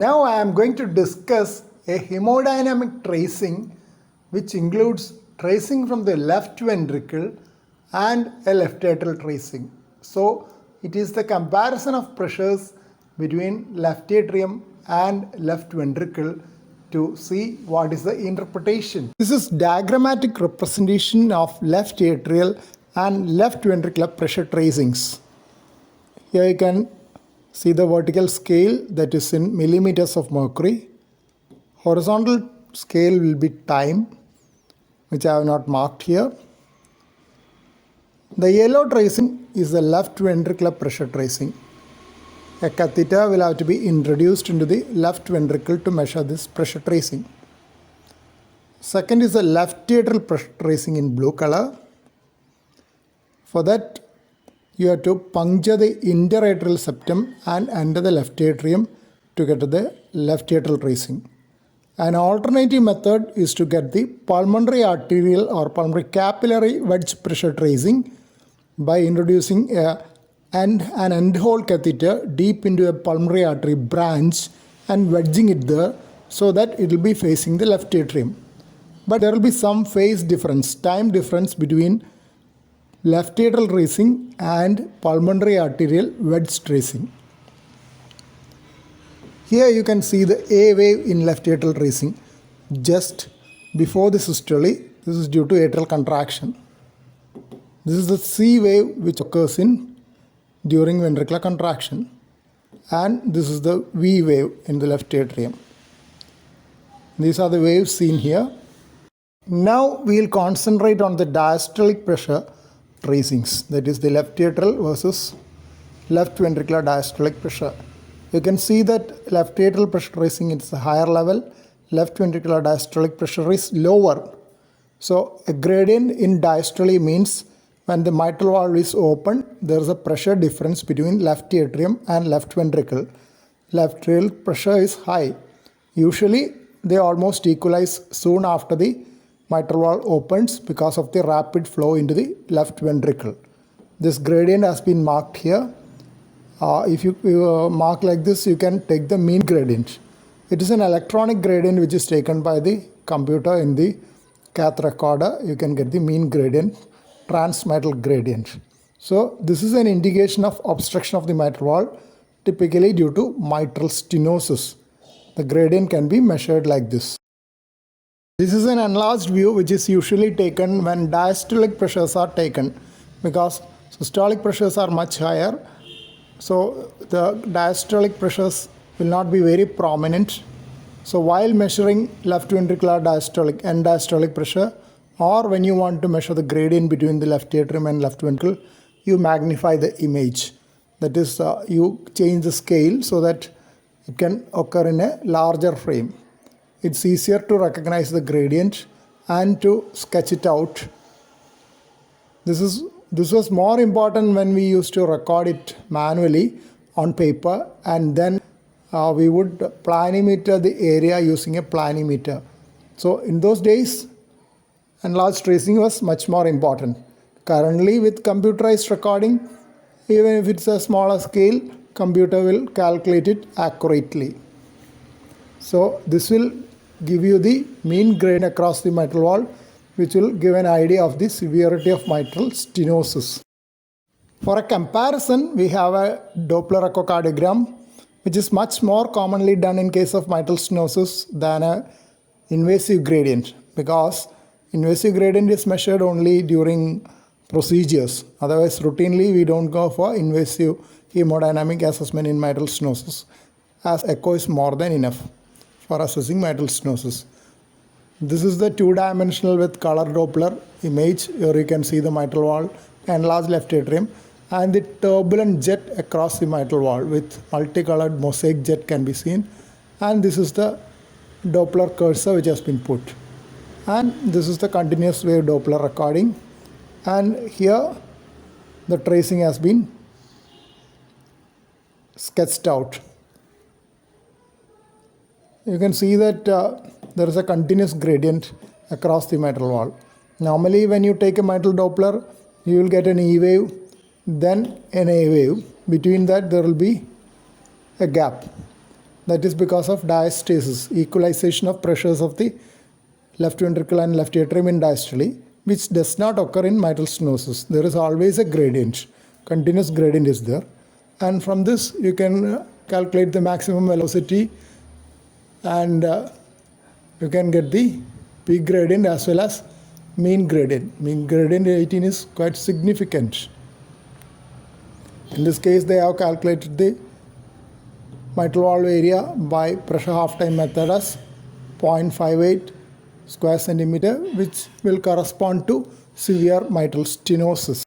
Now I am going to discuss a hemodynamic tracing which includes tracing from the left ventricle and a left atrial tracing. So it is the comparison of pressures between left atrium and left ventricle to see what is the interpretation. This is diagrammatic representation of left atrial and left ventricular pressure tracings. Here you can see the vertical scale, that is in millimeters of mercury. Horizontal scale will be time, which I have not marked here. The yellow tracing is the left ventricular pressure tracing. A catheter will have to be introduced into the left ventricle to measure this pressure tracing. Second is the left atrial pressure tracing in blue color. For that, you have to puncture the interatrial septum and enter the left atrium to get to the left atrial tracing. An alternative method is to get the pulmonary arterial or pulmonary capillary wedge pressure tracing by introducing an end-hole catheter deep into a pulmonary artery branch and wedging it there so that it will be facing the left atrium. But there will be some phase difference, time difference between left atrial tracing and pulmonary arterial wedge tracing. Here you can see the A wave in left atrial tracing just before the systole. This is due to atrial contraction. This is the C wave which occurs during ventricular contraction, and this is the V wave in the left atrium. These are the waves seen here. Now we will concentrate on the diastolic pressure tracings, that is the left atrial versus left ventricular diastolic pressure. You can see that left atrial pressure tracing is a higher level, left ventricular diastolic pressure is lower. So a gradient in diastole means when the mitral valve is open, there is a pressure difference between left atrium and left ventricle. Left atrial pressure is high. Usually they almost equalize soon after the mitral valve opens because of the rapid flow into the left ventricle. This gradient has been marked here. If you mark like this, you can take the mean gradient. It is an electronic gradient which is taken by the computer in the cath recorder. You can get the mean gradient, transmitral gradient. So this is an indication of obstruction of the mitral valve, typically due to mitral stenosis. The gradient can be measured like this. This is an enlarged view which is usually taken when diastolic pressures are taken, because systolic pressures are much higher. So the diastolic pressures will not be very prominent. So while measuring left ventricular diastolic and diastolic pressure, or when you want to measure the gradient between the left atrium and left ventricle, you magnify the image. That is, you change the scale so that it can occur in a larger frame. It's easier to recognize the gradient and to sketch it out. This was more important when we used to record it manually on paper, and then we would planimeter the area using a planimeter. So in those days, enlarged tracing was much more important. Currently with computerized recording, even if it's a smaller scale, computer will calculate it accurately. So this will give you the mean gradient across the mitral valve, which will give an idea of the severity of mitral stenosis. For a comparison, we have a Doppler echocardiogram, which is much more commonly done in case of mitral stenosis than an invasive gradient, because invasive gradient is measured only during procedures. Otherwise, routinely we don't go for invasive hemodynamic assessment in mitral stenosis, as echo is more than enough for assessing mitral stenosis. This is the two-dimensional with color Doppler image. Here you can see the mitral valve, enlarged left atrium, and the turbulent jet across the mitral valve with multicolored mosaic jet can be seen. And this is the Doppler cursor which has been put. And this is the continuous wave Doppler recording. And here the tracing has been sketched out. You can see that there is a continuous gradient across the mitral valve. Normally when you take a mitral Doppler, you will get an E wave, then an A wave. Between that there will be a gap. That is because of diastasis, equalization of pressures of the left ventricle and left atrium in diastole, which does not occur in mitral stenosis. There is always a gradient, continuous gradient is there. And from this you can calculate the maximum velocity, and you can get the peak gradient as well as mean gradient. Mean gradient 18 is quite significant. In this case, they have calculated the mitral valve area by pressure half time method as 0.58 square centimeter, which will correspond to severe mitral stenosis.